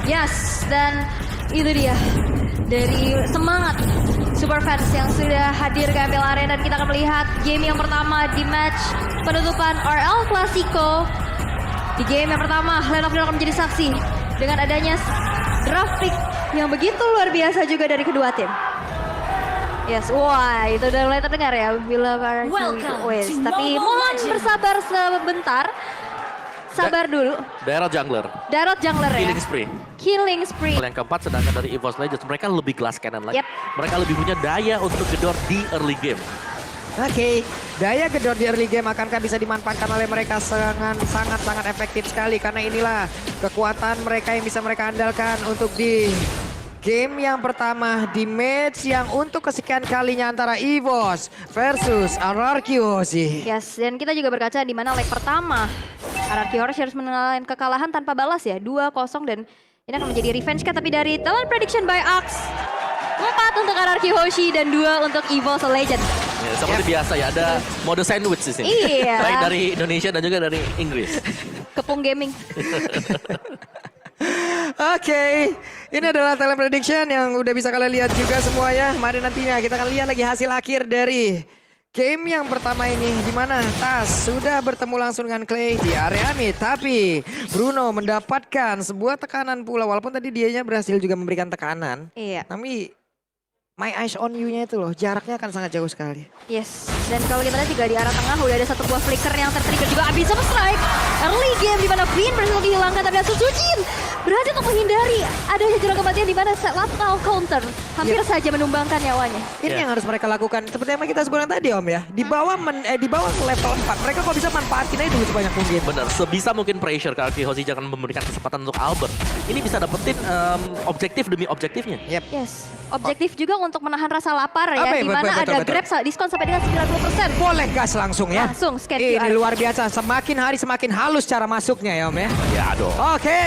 Yes, dan itu dia dari semangat super fans yang sudah hadir ke MPL Arena, dan kita akan melihat game yang pertama di match penutupan RL Clasico. Di game yang pertama, Land of Dawn akan menjadi saksi dengan adanya draft pick yang begitu luar biasa juga dari kedua tim. Yes, wah itu udah mulai terdengar ya bila para wes. Tapi mohon bersabar sebentar. Sabar dulu. Daerah jungler. Daerah jungler ya. Killing spree. Killing spree. Yang keempat, sedangkan dari EVOS Legends, mereka lebih glass cannon lagi. Yep. Mereka lebih punya daya untuk gedor di early game. Oke, daya gedor di early game akankah bisa dimanfaatkan oleh mereka sangat efektif sekali, karena inilah kekuatan mereka yang bisa mereka andalkan untuk di game yang pertama di match yang untuk kesekian kalinya antara EVOS versus RRQ Hoshi. Yes, dan kita juga berkaca di mana leg pertama RRQ Hoshi harus menelan kekalahan tanpa balas ya, 2-0, dan ini akan menjadi revenge kan, tapi dari talent prediction by Axe. 4 untuk RRQ Hoshi dan 2 untuk EVOS Legends. Ya, seperti biasa ya, ada mode sandwich di sini. Iya. Baik dari Indonesia dan juga dari Inggris. Kepung gaming. Oke, ini adalah talent prediction yang udah bisa kalian lihat juga semuanya. Mari nantinya kita akan lihat lagi hasil akhir dari game yang pertama ini, di mana Tas sudah bertemu langsung dengan Clay di area mid, tapi Bruno mendapatkan sebuah tekanan pula, walaupun tadi dianya berhasil juga memberikan tekanan. Iya. Tapi my eyes on you-nya itu loh, jaraknya akan sangat jauh sekali. Yes, dan kalau kita lihat juga di arah tengah udah ada satu buah flicker yang tertrigger juga Abyssal Strike. Early game di mana Fiend berhasil dihilangkan, tapi Sujin berhasil untuk menghindari adanya jurang kematian di mana lateral counter hampir saja menumbangkan nyawanya. Ini yang harus mereka lakukan, seperti yang kita sebutkan tadi Om ya. Di bawah level 4, mereka kok bisa manfaatin aja dulu sebanyak mungkin. Benar, sebisa mungkin pressure ke RRQ Hoshi, jangan memberikan kesempatan untuk Albert. Ini bisa dapetin objektif demi objektifnya. Yep. Yes, objektif juga untuk menahan rasa lapar ya, Apa ya, di mana betul, ada betul. Grab diskon sampai dengan 90%. Boleh gas langsung ya. Langsung scan Ini QR. luar biasa, semakin hari semakin halus cara masuknya ya Om ya. Ya dong. Oke,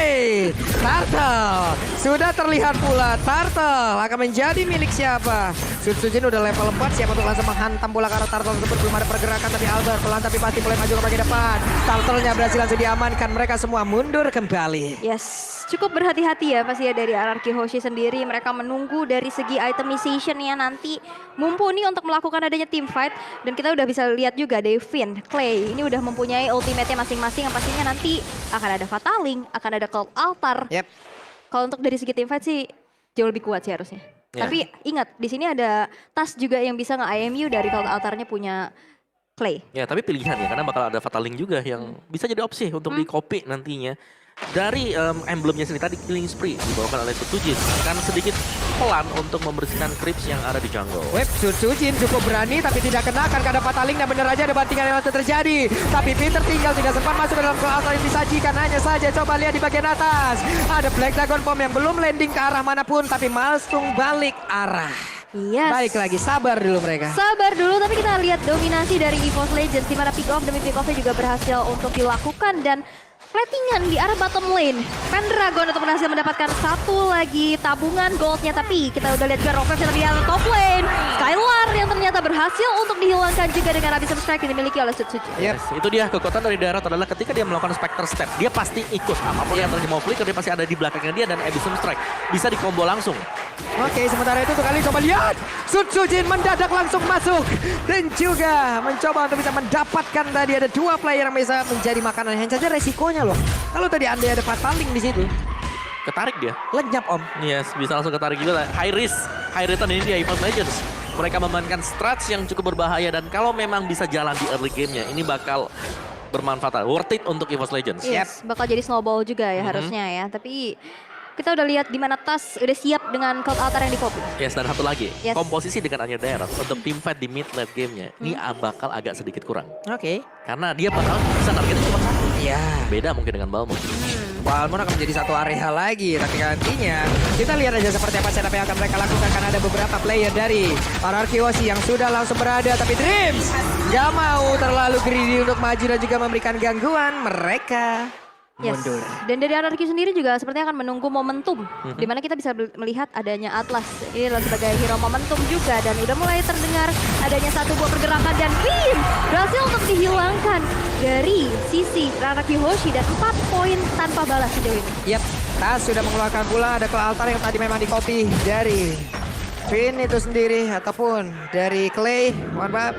Turtle sudah terlihat pula. Turtle akan menjadi milik siapa? Sujin udah level 4, siap untuk langsung menghantam bola ke arah Turtle tersebut. Belum ada pergerakan, tapi Albert pelan tapi pasti mulai maju ke bagian depan. Turtle-nya berhasil langsung diamankan, mereka semua mundur kembali. Yes, cukup berhati-hati ya pasti ya dari RRQ Hoshi sendiri. Mereka menunggu dari segi itemization ya, nanti mumpuni untuk melakukan adanya team fight. Dan kita udah bisa lihat juga Devin, Clay ini udah mempunyai ultimate-nya masing-masing yang pastinya nanti akan ada Fataling, akan ada Cult Altar. Yep. Kalau untuk dari segi team fight sih jauh lebih kuat sih harusnya. Ya. Tapi ingat di sini ada Tas juga yang bisa nge-IMU dari Cult Altarnya punya Clay. Ya, tapi pilihan ya, karena bakal ada Fataling juga yang bisa jadi opsi untuk di copy nantinya. Dari emblemnya sendiri tadi, Killing Spree dibawakan oleh Sujin akan sedikit pelan untuk membersihkan creeps yang ada di jungle. Web Sujin cukup berani tapi tidak kena, kan ada Fataling dan benar aja ada bantingan yang langsung terjadi. Tapi Peter tinggal tidak sempat masuk ke dalam kelas yang disajikan, hanya saja coba lihat di bagian atas. Ada Black Dragon Bomb yang belum landing ke arah manapun, tapi langsung balik arah. Yes. Balik lagi, sabar dulu mereka. Sabar dulu, tapi kita lihat dominasi dari EVOS Legends di mana pick off demi pick off-nya juga berhasil untuk dilakukan, dan platingan di arah bottom lane. Pendragon untuk berhasil mendapatkan satu lagi tabungan goldnya, tapi kita udah lihat juga Rovev yang terlihat di top lane. Skylar yang ternyata berhasil untuk dihilangkan juga dengan Abyssal Strike yang dimiliki oleh Sujin. Yep. Yes, itu dia kekuatan dari Daerah adalah ketika dia melakukan Spectre Step, dia pasti ikut. Apapun yang terjadi mau flicker, dia pasti ada di belakangnya dia, dan Abyssal Strike bisa dikombo langsung. Oke, sementara itu kali coba lihat. Sujin mendadak langsung masuk. Dan juga mencoba untuk bisa mendapatkan tadi ada 2 player yang bisa menjadi makanan. Hanya saja resikonya loh. Kalau tadi Anda ada Fataling di situ, Ketarik dia. lenyap Om. Yes, bisa langsung ketarik juga. High risk, high return ini dia EVOS Legends. Mereka memainkan strats yang cukup berbahaya, dan kalau memang bisa jalan di early game-nya, ini bakal bermanfaat. Worth it untuk EVOS Legends. Yes, bakal jadi snowball juga ya harusnya ya. Tapi kita udah lihat di mana Tas udah siap dengan Cult Altar yang di copy. Yes, dan satu lagi, Yes. komposisi dengan Anya Daerah untuk team fight di mid late game-nya, ini bakal agak sedikit kurang. Oke. Karena dia bakal bisa targetnya cuma satu. Iya. Beda mungkin dengan Balmond. Balmond akan menjadi satu area lagi, tapi nantinya kita lihat aja seperti apa setup yang akan mereka lakukan, karena ada beberapa player dari RRQ Hoshi yang sudah langsung berada, tapi Dreams gak mau terlalu greedy untuk maju dan juga memberikan gangguan, mereka Yes. mundur. Dan dari RRQ sendiri juga sepertinya akan menunggu momentum, di mana kita bisa melihat adanya Atlas. Ini adalah sebagai hero momentum juga, dan udah mulai terdengar adanya satu buah pergerakan, dan Fiend berhasil untuk dihilangkan dari sisi RRQ Hoshi, dan 4 poin tanpa balas sejauh ini. Yap, Tas sudah mengeluarkan pula ada Clay Altar yang tadi memang di copy dari Finn itu sendiri ataupun dari Clay. Mohon maaf.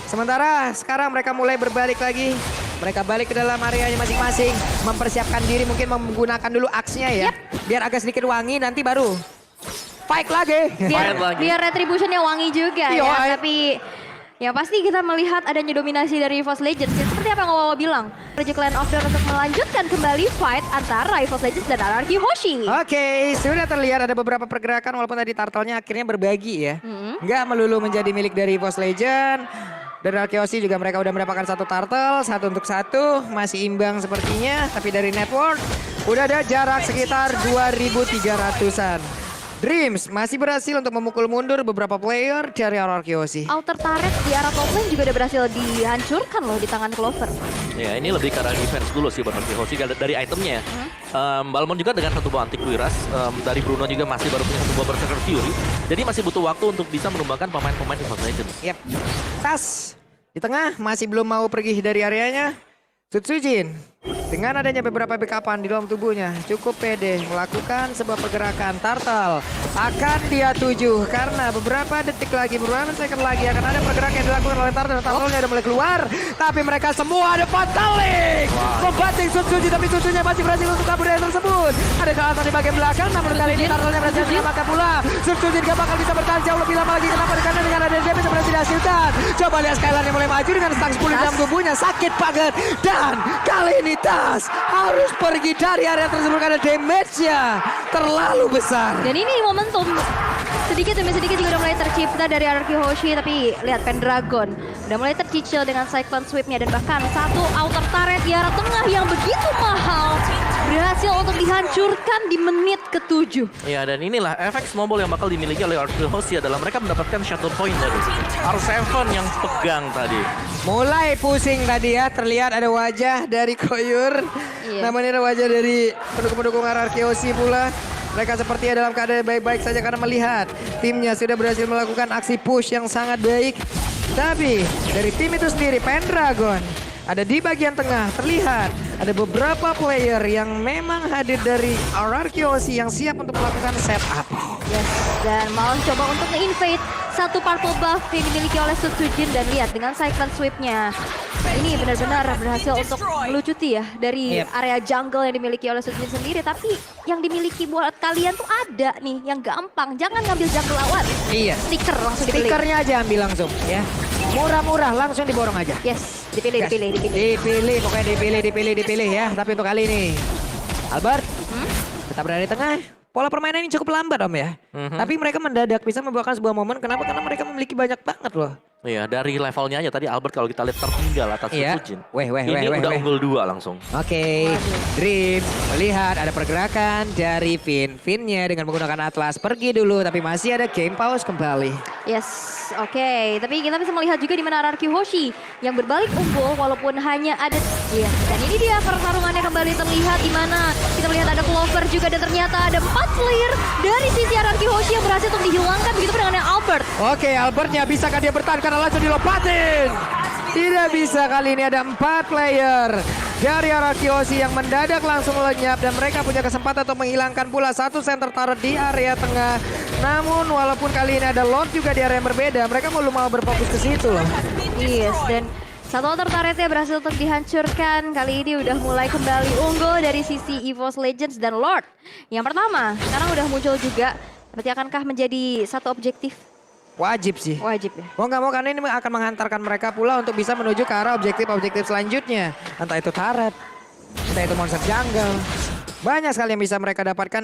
Sementara sekarang mereka mulai berbalik lagi. Mereka balik ke dalam areanya masing-masing. Mempersiapkan diri mungkin menggunakan dulu axe-nya ya. Biar agak sedikit wangi nanti baru fight lagi. Biar retributionnya wangi juga Iya, ya. Tapi ya pasti kita melihat adanya dominasi dari EVOS Legends. Ya, seperti apa yang Wawa bilang. Project Clan of Dawn untuk melanjutkan kembali fight antara EVOS Legends dan RRQ Hoshi. Oke, sudah terlihat ada beberapa pergerakan walaupun tadi turtle-nya akhirnya berbagi ya. Nggak melulu menjadi milik dari EVOS Legends. Dan RRQ Hoshi juga mereka udah mendapatkan satu turtle, 1 untuk 1. Masih imbang sepertinya, tapi dari network udah ada jarak sekitar 2.300-an. Dreams masih berhasil untuk memukul mundur beberapa player dari RRQ Hoshi. Outer turret di arah top lane juga udah berhasil dihancurkan loh di tangan Clover. Ya ini lebih ke arah defense dulu sih buat Hoshi dari itemnya. Balmond juga dengan satu buah anti kuiras. Dari Bruno juga masih baru punya satu buah Berserker Fury. Jadi masih butuh waktu untuk bisa menumbangkan pemain-pemain EVOS Legends. Yap. Tas di tengah masih belum mau pergi dari areanya. Sutsujin dengan adanya beberapa backupan di dalam tubuhnya cukup pede melakukan sebuah pergerakan. Turtle akan dia tuju karena beberapa detik lagi, beberapa second lagi akan ada pergerakan yang dilakukan oleh Turtle. Turtle-nya udah mulai keluar, tapi mereka semua ada Fatalik membanting Sutsujin, tapi Sutsujin masih berhasil untuk kabur dari tersebut. Ada Kalata di bagian belakang, namun kali ini Turtle-nya berhasil menyelamatkan pula. Sutsujin gak bakal bisa bertahan jauh lebih lama lagi. Kenapa? Karena dengan ada damage yang berhasil dihasilkan. Coba lihat Skylar yang mulai maju dengan stack 10 dalam tubuhnya, sakit banget. Dan kali ini Tas harus pergi dari area tersebut karena damage-nya terlalu besar. Dan ini momentum sedikit demi sedikit juga udah mulai tercipta dari RRQ Hoshi. Tapi lihat Pendragon udah mulai tercicil dengan Cyclone Sweep-nya. Dan bahkan satu outer turret di arah tengah yang begitu mahal berhasil untuk dihancurkan di menit ke-7. Ya dan inilah efek snowball yang bakal dimiliki oleh RRQ Hoshi adalah mereka mendapatkan shadow point dari R7 yang pegang tadi. Mulai pusing tadi ya, terlihat ada wajah dari Koyur. Iya. Namun ini ada wajah dari pendukung-pendukung RRQ Hoshi pula. Mereka sepertinya dalam keadaan baik-baik saja karena melihat timnya sudah berhasil melakukan aksi push yang sangat baik. Tapi dari tim itu sendiri, Pendragon ada di bagian tengah, terlihat ada beberapa player yang memang hadir dari RRQ Hoshi yang siap untuk melakukan setup. Yes, dan mau coba untuk nge-invade satu purple buff yang dimiliki oleh Sutsujin. Dan lihat dengan Cyclone Sweep-nya. Ini benar-benar berhasil untuk melucuti ya dari area jungle yang dimiliki oleh Sutsujin sendiri. Tapi yang dimiliki buat kalian tuh ada nih yang gampang. Jangan ngambil jungle lawan. Iya. Stiker langsung dipilih. Stikernya aja ambil langsung ya. Murah-murah langsung diborong aja. Yes, dipilih. Pokoknya dipilih ya. Tapi untuk kali ini Albert tetap berada di tengah. Pola permainan ini cukup lambat Om ya. Tapi mereka mendadak bisa membawakan sebuah momen. Kenapa? Karena mereka memiliki banyak banget loh. Iya dari levelnya aja tadi Albert kalau kita lihat tertinggal atas Sutsujin. Ini udah unggul 2 langsung. Oke, Dream melihat ada pergerakan dari Finn. Finn-nya dengan menggunakan Atlas pergi dulu, tapi masih ada game pause kembali. Yes, oke. Tapi kita bisa melihat juga di mana RRQ Hoshi yang berbalik unggul walaupun hanya ada. Iya. Dan ini dia pertarungannya kembali terlihat di mana kita melihat ada Clover juga dan ternyata ada 4 player dari sisi RRQ Hoshi yang berhasil untuk dihilangkan begitu pun dengan Albert. Oke, Albertnya bisakah dia bertahan karena langsung dilompatin? Tidak bisa, kali ini ada 4 player dari RRQ Hoshi yang mendadak langsung lenyap dan mereka punya kesempatan untuk menghilangkan pula satu center turret di area tengah. Namun walaupun kali ini ada Lord juga di area yang berbeda, mereka mau berfokus ke situ loh. Yes, dan satu outer turretnya berhasil untuk dihancurkan. Kali ini udah mulai kembali unggul dari sisi EVOS Legends dan Lord. Yang pertama, sekarang udah muncul juga. Berarti akankah menjadi satu objektif? Wajib sih. Wajib ya. Mau nggak mau karena ini akan menghantarkan mereka pula untuk bisa menuju ke arah objektif-objektif selanjutnya. Entah itu turret, entah itu monster jungle. Banyak sekali yang bisa mereka dapatkan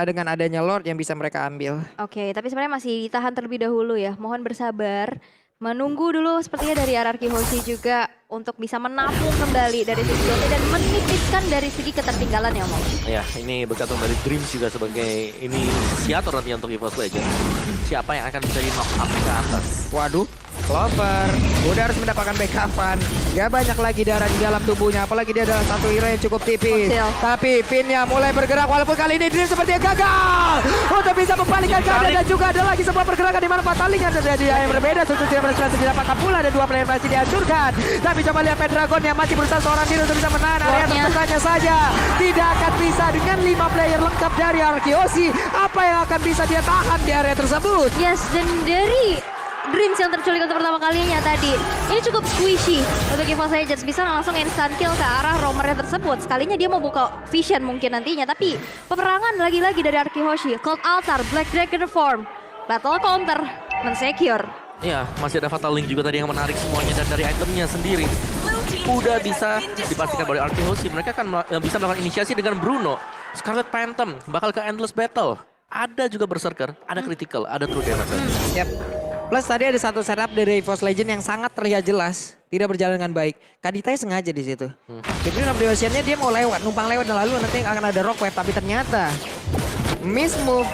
dengan adanya Lord yang bisa mereka ambil. Oke, tapi sebenarnya masih ditahan terlebih dahulu ya. Mohon bersabar. Menunggu dulu sepertinya dari RRQ Hoshi juga untuk bisa menampung kembali dari sisi Dota dan menipiskan dari segi ketertinggalan ya Om. Ya ini bergantung dari Dreams juga sebagai inisiator nanti untuk EVOS Legends. Siapa yang akan bisa di knock up ke atas. Waduh, Clover udah harus mendapatkan backupan. Gak banyak lagi darah di dalam tubuhnya. Apalagi dia adalah satu hero yang cukup tipis. Kecil. Tapi pinnya mulai bergerak walaupun kali ini Dream sepertinya gagal. Untuk bisa membalikkan keadaan dan juga ada lagi sebuah pergerakan di mana Fataling ada di yang berbeda. Tentu tidak berhasil didapatkan pula. Ada 2 player masih dihancurkan. Tapi coba lihat Pendragon yang masih berusaha seorang diri untuk bisa menahan area tertengahnya saja. Tidak akan bisa dengan 5 player lengkap dari Arkeosi. Apa yang akan bisa dia tahan di area tersebut? Yes, dan dari Dreams yang terculik untuk pertama kalinya tadi. Ini cukup squishy untuk EVOS Legends. Bisa langsung instant kill ke arah roamernya tersebut. Sekalinya dia mau buka vision mungkin nantinya. Tapi peperangan lagi-lagi dari Arkehoshi. Cold Altar, Black Dragon Form. Battle counter, mensecure. Iya, masih ada Fatal Link juga tadi yang menarik semuanya. Dan dari itemnya sendiri udah bisa dipastikan dari Arkehoshi. Mereka akan bisa melakukan inisiasi dengan Bruno. Scarlet Phantom bakal ke Endless Battle. Ada juga Berserker, ada Critical, ada True Damage. Yap. Plus tadi ada satu setup dari EVOS Legend yang sangat terlihat jelas. Tidak berjalan dengan baik. Kadita sengaja di situ. Jadi Ocean-nya dia mau lewat, numpang lewat dan lalu nanti akan ada rock wave. Tapi ternyata miss move,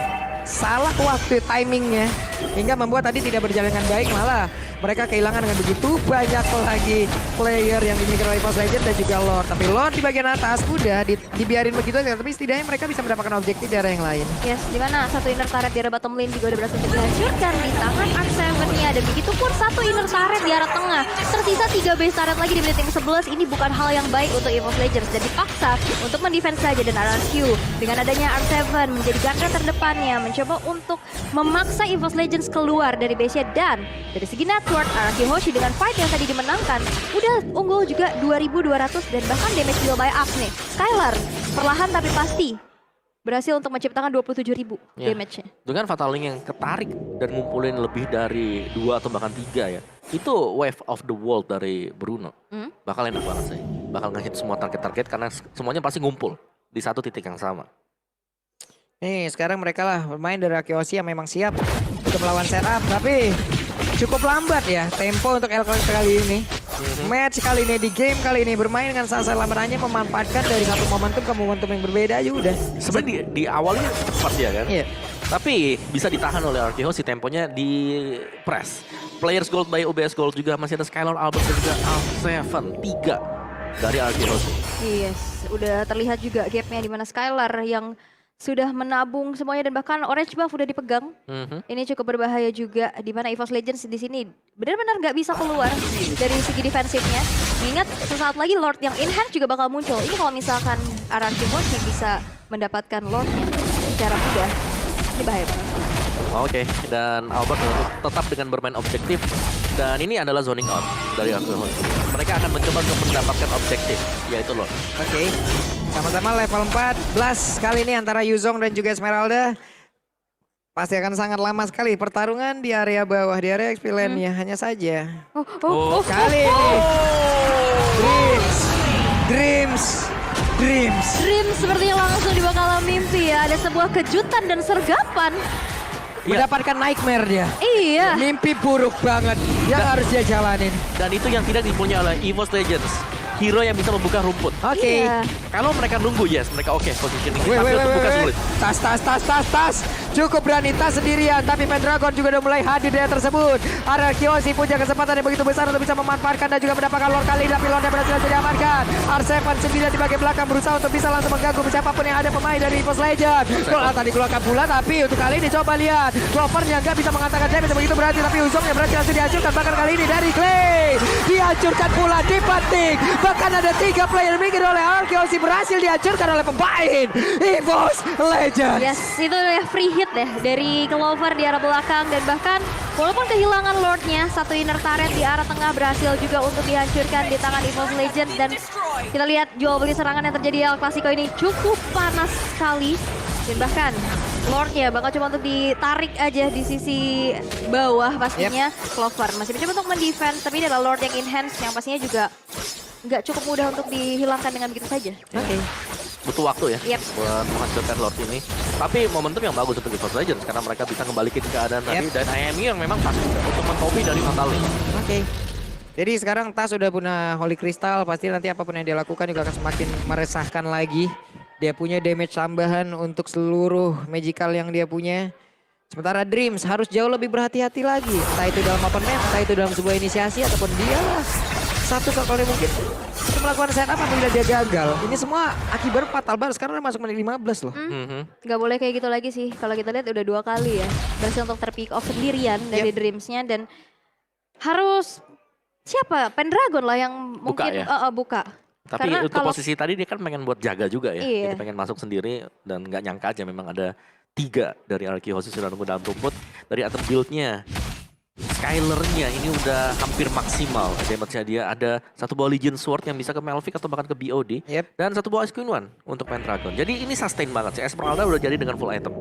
salah waktu timingnya. Hingga membuat tadi tidak berjalan dengan baik. Malah mereka kehilangan dengan begitu banyak lagi player yang dimiliki oleh EVOS Legend dan juga Lord. Tapi Lord di bagian atas udah dibiarin begitu aja. Tapi setidaknya mereka bisa mendapatkan objektif dari yang lain. Yes, dimana satu inner turret di arah bottom lane juga udah berhasil dihancurkan di tangan Arc7-nya. Dan begitu pun satu inner turret di arah tengah. Tersisa 3 base turret lagi di menit yang 11. Ini bukan hal yang baik untuk EVOS Legends. Dan dipaksa untuk mendefense saja dan RRQ. Dengan adanya Arc7 menjadi garda terdepannya. Mencoba untuk memaksa EVOS Legends keluar dari base-nya. Dan dari segi network, Arkehoshi dengan fight yang tadi dimenangkan. Udah unggul juga 2200 dan bahkan damage deal by up nih. Skylar perlahan tapi pasti berhasil untuk menciptakan 27.000 damage-nya. Dengan Fatal Link yang ketarik dan ngumpulin lebih dari 2 atau bahkan 3 ya. Itu wave of the world dari Bruno. Bakal enak banget sih. Bakal nge-hit semua target-target karena semuanya pasti ngumpul di satu titik yang sama. Nih sekarang mereka lah bermain dari Arkeosi yang memang siap untuk melawan setup. Tapi cukup lambat ya tempo untuk L-Class kali ini. Match kali ini, di game kali ini bermain dengan sangat lambat, memanfaatkan dari satu momentum ke momentum yang berbeda aja udah. Sebenarnya di awalnya cepat ya kan? Iya. Tapi bisa ditahan oleh Arkehoshi, temponya di press. Players Gold by OBS Gold juga masih ada Skylar Albert dan juga Al7, 3 dari Arkehoshi. Yes, udah terlihat juga gapnya di mana Skylar yang sudah menabung semuanya dan bahkan orange buff udah dipegang. Ini cukup berbahaya juga di mana EVOS Legends di sini benar-benar nggak bisa keluar dari segi defensifnya. Mengingat sesaat lagi Lord yang in hand juga bakal muncul. Ini kalau misalkan Arkehoshi bisa mendapatkan Lordnya secara mudah, ini bahaya banget. Oke, dan Albert tetap dengan bermain objektif. Dan ini adalah zoning out dari Arkehoshi. Mereka akan mencoba untuk mendapatkan objektif, yaitu Lord. Oke. Sama-sama level 14 kali ini antara Yuzong dan juga Esmeralda. Pasti akan sangat lama sekali pertarungan di area bawah, di area XP lane-nya. Hanya saja kali ini Dreams sepertinya langsung di bakalan mimpi ya. Ada sebuah kejutan dan sergapan. mendapatkan nightmare dia. Iya. Mimpi buruk banget yang harus dia jalanin. Dan itu yang tidak dipunyai oleh EVOS Legends. Hero yang bisa membuka rumput. Oke. Iya. Kalau mereka nunggu, yes, mereka oke positioning. Tapi Wait. untuk buka sulit. Tas. Cukup berani tas sendirian. Tapi Pendragon juga udah mulai hadir di area tersebut. Arkeosi punya kesempatan yang begitu besar untuk bisa memanfaatkan dan juga mendapatkan Lord kali ini. Tapi Lord yang berhasil diamankan. R7 sendirian di bagian belakang berusaha untuk bisa langsung mengganggu siapapun yang ada pemain dari EVOS Legends. Tadi keluarkan pula, tapi untuk kali ini coba lihat. Clovernya nggak bisa mengatakan damage begitu berarti. Tapi Uzongnya berhasil langsung dihancurkan. Bahkan kali ini dari Clay. Dihancurkan pula, dipetik. Bahkan ada 3 player mikir oleh Arkeosi berhasil dihancurkan oleh pemain EVOS Legends. Yes, itu ya free hit deh dari Clover di arah belakang dan bahkan walaupun kehilangan Lordnya, satu inner turret di arah tengah berhasil juga untuk dihancurkan di tangan EVOS Legends dan kita lihat jual beli serangan yang terjadi di El Clasico ini cukup panas sekali dan bahkan Lordnya bakal cuma untuk ditarik aja di sisi bawah pastinya. Clover masih mencoba untuk mendefense tapi ini adalah Lord yang enhance yang pastinya juga nggak cukup mudah untuk dihilangkan dengan begitu saja. Oke. Butuh waktu ya Yep. buat menghancurkan Lord ini. Tapi momentum yang bagus untuk EVOS Legends karena mereka bisa kembalikan keadaan tadi dan IME yang memang pas untuk mengcopy dari Fatal Link. Oke. Jadi sekarang Tas sudah punya Holy Crystal, pasti nanti apapun yang dia lakukan juga akan semakin meresahkan lagi. Dia punya damage tambahan untuk seluruh magical yang dia punya. Sementara Dreams harus jauh lebih berhati-hati lagi. Entah itu dalam open map, entah itu dalam sebuah inisiasi, ataupun dia lah satu kali mungkin untuk melakukan setup apabila dia gagal. Ini semua akibat fatal banget. Sekarang udah masuk menit 15 loh. Gak boleh kayak gitu lagi sih. Kalau kita lihat udah 2 kali ya. Berhasil untuk terpick off sendirian dari Dreamsnya. Dan harus siapa? Pendragon lah yang Buka mungkin ya? buka. Tapi Karena untuk kalau- posisi tadi dia kan pengen buat jaga juga ya. Iya. Dia pengen masuk sendiri dan nggak nyangka aja memang ada 3 dari Arky Hoshi sudah nunggu dalam rumput. Dari item build-nya, Skyler-nya ini udah hampir maksimal. Damage-nya dia ada 1 buah Legion Sword yang bisa ke Melvic atau bahkan ke BOD. Yep. Dan 1 buah Ice Queen One untuk Pendragon. Jadi ini sustain banget sih. Esmeralda udah jadi dengan full item.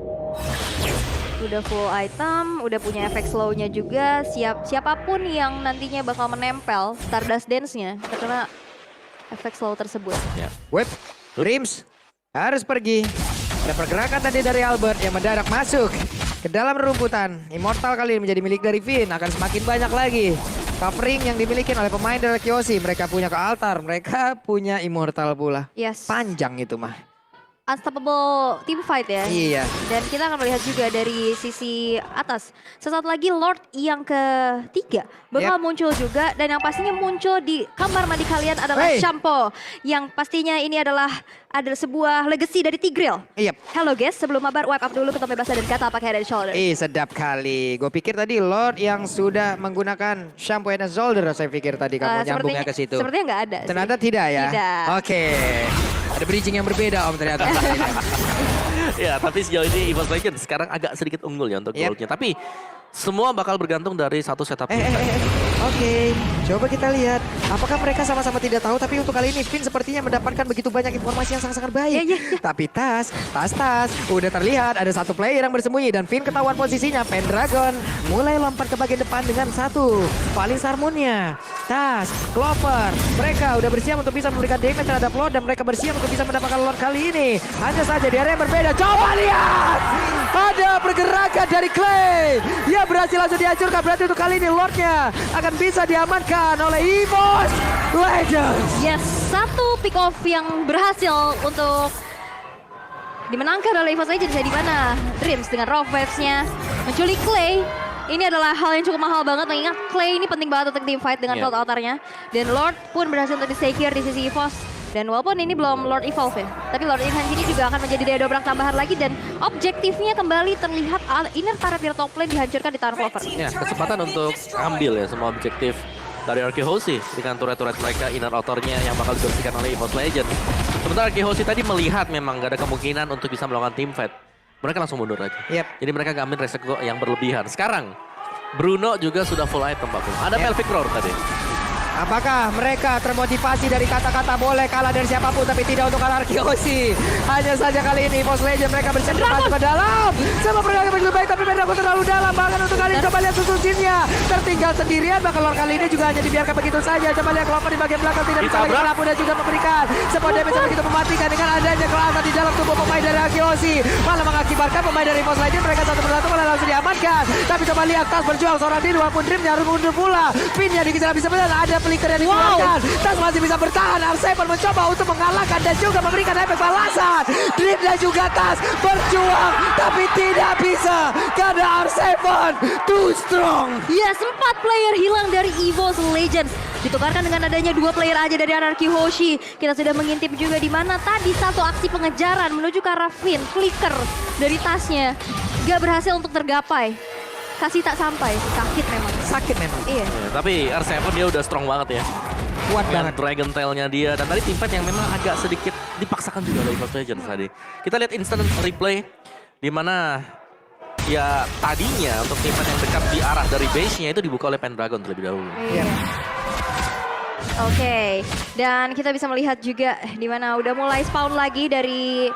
Udah full item, udah punya efek slow-nya juga. Siapapun yang nantinya bakal menempel Stardust Dance-nya terkena efek slow tersebut. Ya. Web, Dreams harus pergi. Ada pergerakan tadi dari Albert yang mendadak masuk ke dalam rumputan. Immortal kali ini menjadi milik dari Finn. Akan semakin banyak lagi covering yang dimiliki oleh pemain dari Kyoshi. Mereka punya ke altar, mereka punya Immortal pula. Yes. Panjang itu mah. Unstoppable team fight ya. Iya. Dan kita akan melihat juga dari sisi atas. Sesaat lagi Lord yang ketiga bakal muncul juga. Dan yang pastinya muncul di kamar mandi kalian adalah Shampoo. Yang pastinya ini adalah sebuah legacy dari Tigreal. Iya. Halo guys, sebelum mabar wipe up dulu ketemu basah dan kata pakai head and shoulder. Sedap kali. Gue pikir tadi Lord yang sudah menggunakan shampoo and shoulder. Saya pikir tadi kamu nyambungnya ke situ. Sepertinya nggak ada. Ternyata tidak ya? Tidak. Oke. Ada bridging yang berbeda Om ternyata. Ya, tapi sejauh ini EVOS Legends sekarang agak sedikit unggul ya untuk goldnya. Tapi semua bakal bergantung dari satu setup. Oke, coba kita lihat. Apakah mereka sama-sama tidak tahu, tapi untuk kali ini Finn sepertinya mendapatkan begitu banyak informasi yang sangat-sangat baik. Tapi Tas, udah terlihat ada 1 player yang bersembunyi dan Finn ketahuan posisinya. Pendragon mulai lompat ke bagian depan dengan 1 paling sarmunnya. Tas, Clover, mereka udah bersiap untuk bisa memberikan damage terhadap Lord dan mereka bersiap untuk bisa mendapatkan Lord kali ini. Hanya saja di area yang berbeda. Coba lihat, ada pergerakan dari Clay. Dia berhasil langsung dihancurkan. Berarti untuk kali ini Lordnya akan bisa diamankan oleh EVOS Legends. Yes, 1 pick off yang berhasil untuk dimenangkan oleh EVOS Legends ya, di mana Dreams dengan Raw Vibes-nya menculik Clay. Ini adalah hal yang cukup mahal banget, mengingat Clay ini penting banget untuk team fight dengan Cold Altar-nya. Dan Lord pun berhasil untuk di-secure di sisi EVOS. Dan walaupun ini belum Lord Evolve ya, tapi Lord Enhance ini juga akan menjadi daya dobrak tambahan lagi. Dan objektifnya kembali terlihat inner turret dari top lane dihancurkan di tangan Clover. Ya, kesempatan untuk ambil ya semua objektif dari Arky Hoshi dengan turret-turret mereka, inner outer-nya yang bakal dibersihkan oleh EVOS Legends. Sementara Arky Hoshi tadi melihat memang gak ada kemungkinan untuk bisa melakukan team fight. Mereka langsung mundur aja. Jadi mereka gak ambil resiko yang berlebihan. Sekarang Bruno juga sudah full item Pak Bung. Ada Melvic Roar tadi. Apakah mereka termotivasi dari kata-kata boleh kalah dari siapapun tapi tidak untuk Arky Hoshi? Hanya saja kali ini EVOS Legends mereka bersiap masuk ke dalam. Sama pergerakan begitu baik tapi mereka terlalu dalam. Bahkan untuk kali ini coba lihat susunnya. Tertinggal sendirian, bahkan Lord kali ini juga hanya dibiarkan begitu saja. Coba lihat Clover di bagian belakang tidak bisa lagi merapu dan juga memberikan sebuah damage yang begitu mematikan dengan adanya kelihatan di dalam tubuh pemain dari Arky Hoshi. Malah mengakibatkan pemain dari EVOS Legends mereka satu persatu malah langsung diamankan. Tapi coba lihat Tas berjuang seorang diri walaupun Dreamnya harus mundur pula. Pinnya dikejar bisa benar ada flicker yang dikeluarkan. Tas masih bisa bertahan. R7 mencoba untuk mengalahkan dan juga memberikan efek balasan. Dream dan juga Tas berjuang tapi tidak bisa karena R7 too strong. Yes, 4 player hilang dari EVOS Legends. Ditukarkan dengan adanya 2 player aja dari Arky Hoshi. Kita sudah mengintip juga di mana tadi satu aksi pengejaran menuju ke arah Finn. Flicker dari tasnya gak berhasil untuk tergapai. Kasih tak sampai, sakit memang. Sakit memang. Iya. Tapi R7 dia udah strong banget ya. Kuat banget. Dragon Tail-nya dia. Dan tadi teamfight yang memang agak sedikit dipaksakan juga oleh EVOS Legends tadi. Kita lihat instant replay. Di mana ya tadinya untuk teamfight yang dekat di arah dari base-nya itu dibuka oleh Pendragon terlebih dahulu. Iya. Oke, dan kita bisa melihat juga di mana udah mulai spawn lagi dari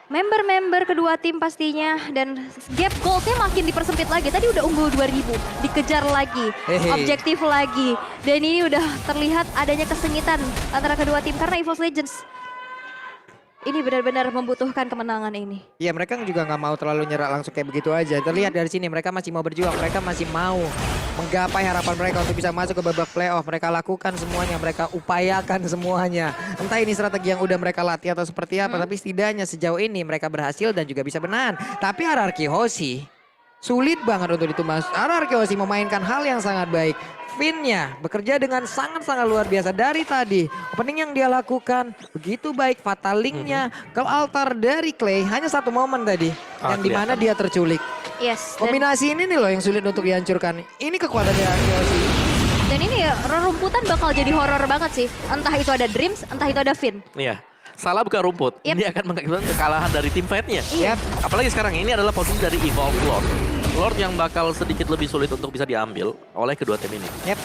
member-member kedua tim pastinya, dan gap goldnya makin dipersempit lagi. Tadi udah unggul 2000, dikejar lagi, objektif lagi. Dan ini udah terlihat adanya kesengitan antara kedua tim karena EVOS Legends ini benar-benar membutuhkan kemenangan ini. Iya, mereka juga nggak mau terlalu nyerah langsung kayak begitu aja. Terlihat dari sini mereka masih mau berjuang, mereka masih mau menggapai harapan mereka untuk bisa masuk ke babak playoff. Mereka lakukan semuanya, mereka upayakan semuanya. Entah ini strategi yang udah mereka latih atau seperti apa, tapi setidaknya sejauh ini mereka berhasil dan juga bisa menang. Tapi Arky Hoshi sulit banget untuk ditumbang. RRQ memainkan hal yang sangat baik. Finnya bekerja dengan sangat-sangat luar biasa dari tadi. Opening yang dia lakukan begitu baik. Fatalingnya ke altar dari Clay hanya satu momen tadi. Yang dimana dia terculik. Yes. Dan, Kombinasi ini nih loh yang sulit untuk dihancurkan. Ini kekuatan dari RRQ. dan ini rerumputan bakal jadi horor banget sih. Entah itu ada Dreams, entah itu ada Finn. Iya. Salah bukan rumput. Yep. Ini akan mengakibatkan kekalahan dari tim fight-nya. Iya. Apalagi sekarang ini adalah posisi dari Evolve Lord. Lord yang bakal sedikit lebih sulit untuk bisa diambil oleh kedua tim ini. Yep.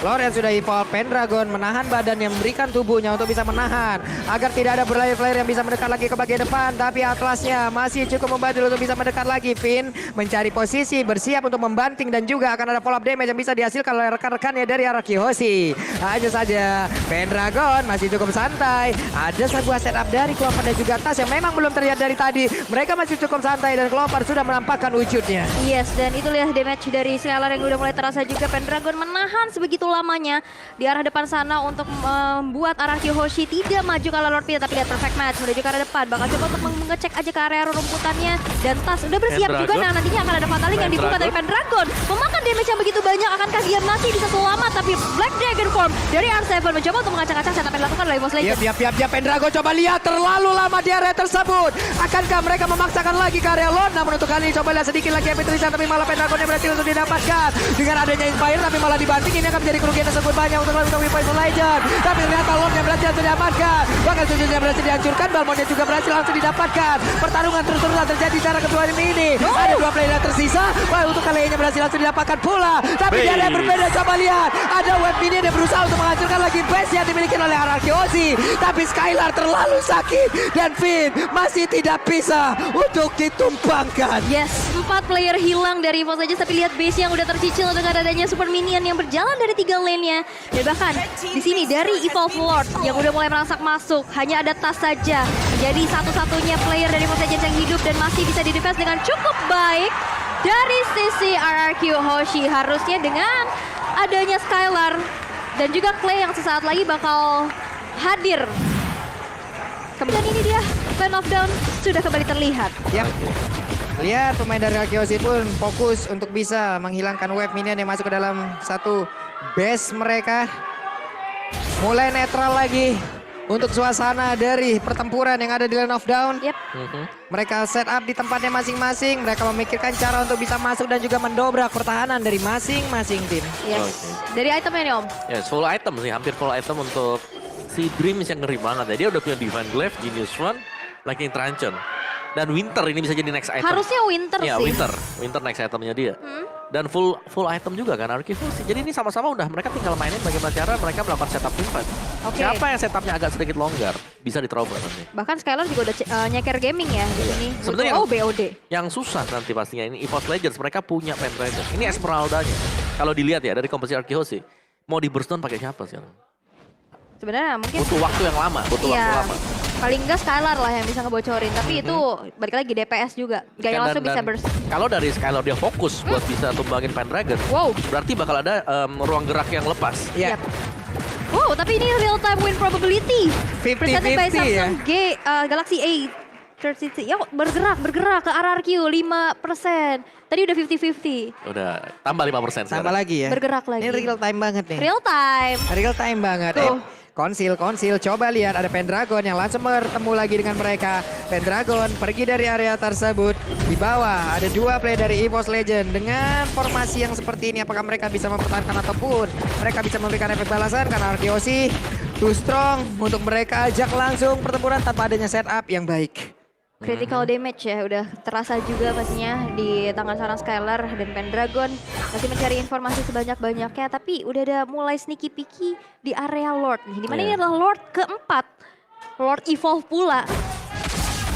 Lord yang sudah evolve, Pendragon menahan badan yang memberikan tubuhnya untuk bisa menahan. Agar tidak ada player-player yang bisa mendekat lagi ke bagian depan. Tapi Atlasnya masih cukup membantu untuk bisa mendekat lagi. Finn mencari posisi, bersiap untuk membanting. Dan juga akan ada follow up damage yang bisa dihasilkan oleh rekan-rekannya dari arah Kiyoshi. Hanya saja Pendragon masih cukup santai. Ada sebuah setup dari Clover dan juga Tas yang memang belum terlihat dari tadi. Mereka masih cukup santai dan Clover sudah menampakkan wujudnya. Yes, dan itu lihat damage dari Skylar yang udah mulai terasa juga. Pendragon menahan sebegitu lamanya di arah depan sana untuk membuat RRQ Hoshi tidak maju ke arah Lord Pita, tapi lihat perfect match menuju ke arah depan. Bakal coba untuk mengecek aja ke area rumputannya, dan Tas udah bersiap juga. Nah, nantinya akan ada Fataling yang dibuka dari Pendragon. Memakan damage yang begitu banyak, akankah dia masih bisa selamat? Tapi Black Dragon Form dari R7 mencoba untuk mengacak-acak setup yang dilakukan oleh Evos Legends. Yap, Pendragon coba lihat terlalu lama di area tersebut. Akankah mereka memaksakan lagi ke area Lord? Namun untuk kali ini coba lihat sedikit lagi Epic Tristan, tapi malah Pendragon yang berhasil untuk didapatkan. Dengan adanya Inspire tapi malah dibanting, ini akan menjadi kerugian tersebut banyak untuk Evos Legends. Tapi ternyata Lord yang berhasil untuk didapatkan. Bahkan Jujurnya berhasil dihancurkan, Balmonnya juga berhasil langsung didapatkan. Pertarungan terus-terusan terjadi secara kedua ini. Ada dua player yang tersisa. Wah, untuk kali ini berhasil langsung didapatkan pula. Tapi di area yang berbeda, coba lihat. Ada web minion yang berusaha untuk menghancurkan lagi base yang dimiliki oleh RRQ Hoshi. Tapi Skylar terlalu sakit dan Finn masih tidak bisa untuk ditumpangkan. Yes, 4 player hilang dari Evos Legends, tapi lihat base yang udah tercicil dengan adanya super minion yang berjalan dari 3 lane-nya. Dan bahkan di sini dari Evolve Lord yang udah mulai merangsak masuk, hanya ada Tas saja jadi satu-satunya player dari Evos Legends yang hidup dan masih bisa di-defense dengan cukup baik dari sisi RRQ Hoshi. Harusnya dengan adanya Skylar dan juga Clay yang sesaat lagi bakal hadir. Kemudian ini dia, Fan of Down sudah kembali terlihat. Yap. Lihat pemain dari Kiyoshi pun fokus untuk bisa menghilangkan web minion yang masuk ke dalam satu base mereka. Mulai netral lagi untuk suasana dari pertempuran yang ada di Land of Down. Yep. Mereka set up di tempatnya masing-masing. Mereka memikirkan cara untuk bisa masuk dan juga mendobrak pertahanan dari masing-masing tim. Yes. Dari itemnya nih Om. Ya, full item sih, hampir full item untuk si Dreams yang ngeri banget ya. Dia udah punya Divine Glaive, Genius Run, Lightning Truncheon. Dan Winter ini bisa jadi next item. Harusnya Winter ya, sih. Winter next itemnya dia. Dan full item juga kan RRQ Hoshi. Jadi ini sama-sama udah mereka tinggal mainin bagaimana cara mereka melakukan setup tim fight. Oke. Siapa yang setupnya agak sedikit longgar bisa diterobos nanti. Bahkan Skylar juga udah nyeker gaming ya di sini. Sebenarnya Oh, BOD. Yang susah nanti pastinya ini Evos Legends, mereka punya Pendragon. Ini Esmeralda-nya. Kalau dilihat ya dari komposisi RRQ Hoshi, mau di burst down pakai siapa sih? Sebenarnya mungkin Butuh waktu yang lama, butuh waktu iya, lama. paling enggak Skylar lah yang bisa ngebocorin. Tapi itu balik lagi DPS juga. Gak yang langsung bisa burst. Kalau dari Skylar dia fokus buat bisa tumbangin Pendragon, Wow. berarti bakal ada ruang gerak yang lepas. Ya. Yap. Wow, tapi ini real time win probability. 50-50 Presented by ya. Samsung Galaxy A30. Ya bergerak ke RRQ 5%. Tadi udah 50-50. Udah tambah 5% Tambah sekarang. lagi ya. Bergerak lagi. Ini real time banget nih. Real time. Real time banget. Tuh. Konsil, coba lihat ada Pendragon yang langsung bertemu lagi dengan mereka. Pendragon pergi dari area tersebut. Di bawah ada dua play dari Evos Legend. Dengan formasi yang seperti ini, apakah mereka bisa mempertahankan ataupun mereka bisa memberikan efek balasan? Karena Arkeosi too strong untuk mereka ajak langsung pertempuran tanpa adanya setup yang baik. Critical damage ya udah terasa juga pastinya di tangan seorang Skylar dan Pendragon masih mencari informasi sebanyak-banyaknya, tapi udah ada mulai sneaky peeky di area Lord nih. Dimana ini adalah Lord keempat, Lord Evolve pula.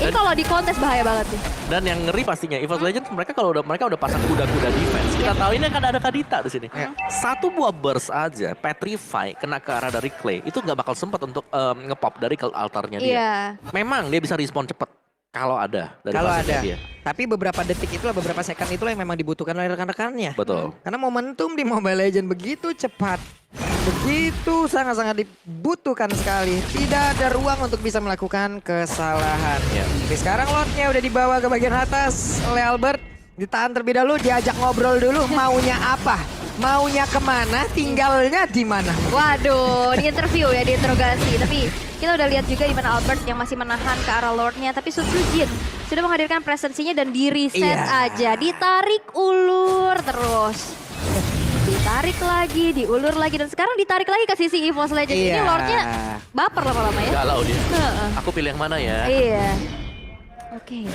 Ini kalau di kontes bahaya banget nih. Dan yang ngeri pastinya Evos Legends mereka udah pasang kuda-kuda defense. Kita tahu ini akan ada Kadita di sini. Satu buah burst aja, Petrify kena ke arah dari Clay itu nggak bakal sempat untuk ngepop dari altarnya dia. Iya. Memang dia bisa respon cepet. Kalau ada dari Kalau pasifnya ada. dia. Tapi beberapa detik itulah, beberapa second itulah yang memang dibutuhkan oleh rekan-rekannya. Betul. Karena momentum di Mobile Legends begitu cepat. Begitu sangat-sangat dibutuhkan sekali. Tidak ada ruang untuk bisa melakukan kesalahan. Ya. Tapi sekarang Lordnya udah dibawa ke bagian atas oleh Albert. Ditahan terlebih dahulu, diajak ngobrol dulu maunya apa, maunya kemana, tinggalnya di mana. Waduh, di interview ya, diinterogasi. Tapi kita udah lihat juga di mana Albert yang masih menahan ke arah Lordnya. Tapi Sutsujin sudah menghadirkan presensinya dan di reset Iya. aja. Ditarik ulur terus. Ditarik lagi, diulur lagi. Dan sekarang ditarik lagi ke sisi EVOS Legends. Ini Iya. Lordnya baper lama-lama ya. Galau dia. Heeh. Aku pilih yang mana ya? Iya. Oke.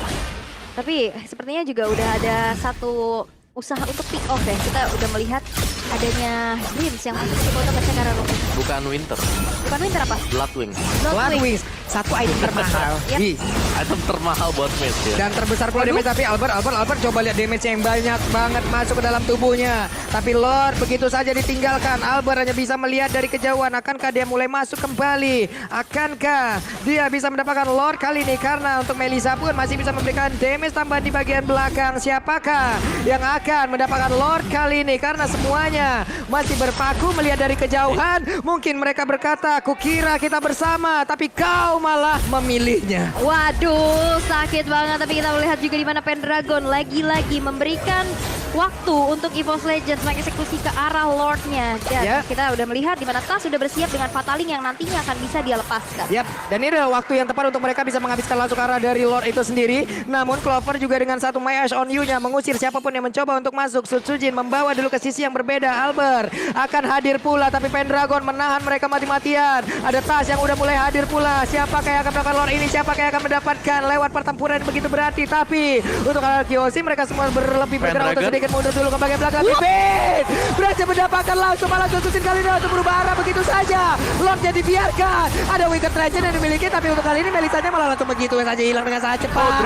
Tapi sepertinya juga udah ada satu usaha untuk pick off ya. Kita udah melihat adanya Dreams yang masuk ke kota Cakara Room. Bukan Winter, Bukan Winter apa? Bloodwing. Bloodwings, satu item termahal. Yap. Ih, Item termahal buat match ya. dan terbesar pula damage, tapi Albert coba lihat damage yang banyak banget masuk ke dalam tubuhnya. Tapi Lord begitu saja ditinggalkan. Albert hanya bisa melihat dari kejauhan. Akankah dia mulai masuk kembali? Akankah dia bisa mendapatkan Lord kali ini? Karena untuk Melissa pun masih bisa memberikan damage tambahan di bagian belakang. Siapakah yang akan mendapatkan Lord kali ini? Karena semuanya masih berpaku melihat dari kejauhan. Mungkin mereka berkata, kukira kita bersama, tapi kau malah memilihnya. Waduh, sakit banget. Tapi kita melihat juga di mana Pendragon lagi-lagi memberikan waktu untuk EVOS Legends mengeksekusi ke arah Lordnya. Dan Ya. kita udah melihat di mana Tas sudah bersiap dengan Fataling yang nantinya akan bisa dia lepaskan. Yap, dan ini adalah waktu yang tepat untuk mereka bisa menghabiskan langsung ke arah dari Lord itu sendiri. Namun Clover juga dengan satu My Ash on You-nya mengusir siapapun yang mencoba untuk masuk. Sutsujin membawa dulu ke sisi yang berbeda. Albert akan hadir pula, tapi Pendragon menahan mereka mati-matian. Ada Tas yang udah mulai hadir pula. Siapakah yang akan mendapatkan Lord ini? Siapakah yang akan mendapatkan lewat pertempuran yang begitu berarti? Tapi untuk arah Kyoshi mereka semua berlebih bergerak untuk Pendragon. sedikit mundur dulu ke bagian belakang. Pipin berhasil mendapatkan langsung, malah Sutsujin kali ini untuk berubah arah begitu saja. Lordnya dibiarkan. Ada Wicked Legend yang dimiliki, tapi untuk kali ini Melisanya malah langsung begitu saja hilang dengan sangat cepat.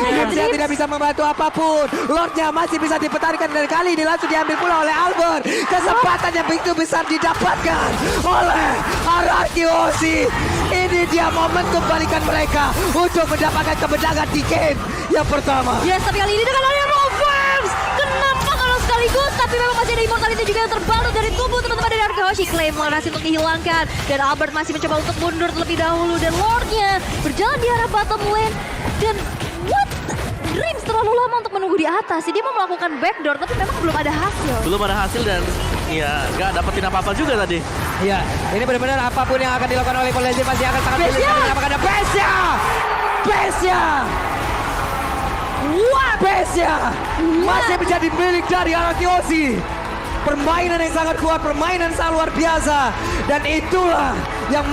Dreamsnya tidak bisa membantu apapun. Lordnya masih bisa dipertahankan, dari kali ini langsung diambil pula oleh Albert. Kesempatan yang begitu besar didapatkan oleh Arakiyoshi. Ini dia momen kembalikan mereka untuk mendapatkan kemenangan di game yang pertama. Yes, tapi kali ini dengan adanya Rovers. Kenapa kalau sekaligus? Tapi memang masih ada immortality juga yang terbalut dari tubuh teman-teman dari Arkehoshi. Claim berhasil untuk dihilangkan. Dan Albert masih mencoba untuk mundur terlebih dahulu. Dan Lordnya berjalan di arah bottom lane. Dan what? Dreams terlalu lama untuk menunggu di atas. Dia mau melakukan backdoor tapi memang belum ada hasil. Belum ada hasil dan ya nggak dapetin apa-apa juga tadi. Ya, ini benar-benar apapun yang akan dilakukan oleh Legend masih akan sangat sulit Besya! mendapatkan ada Besya! Besya! Wah, Besya! Masih menjadi milik dari Arakiyoshi. Permainan yang sangat kuat, permainan sangat luar biasa. Dan itulah yang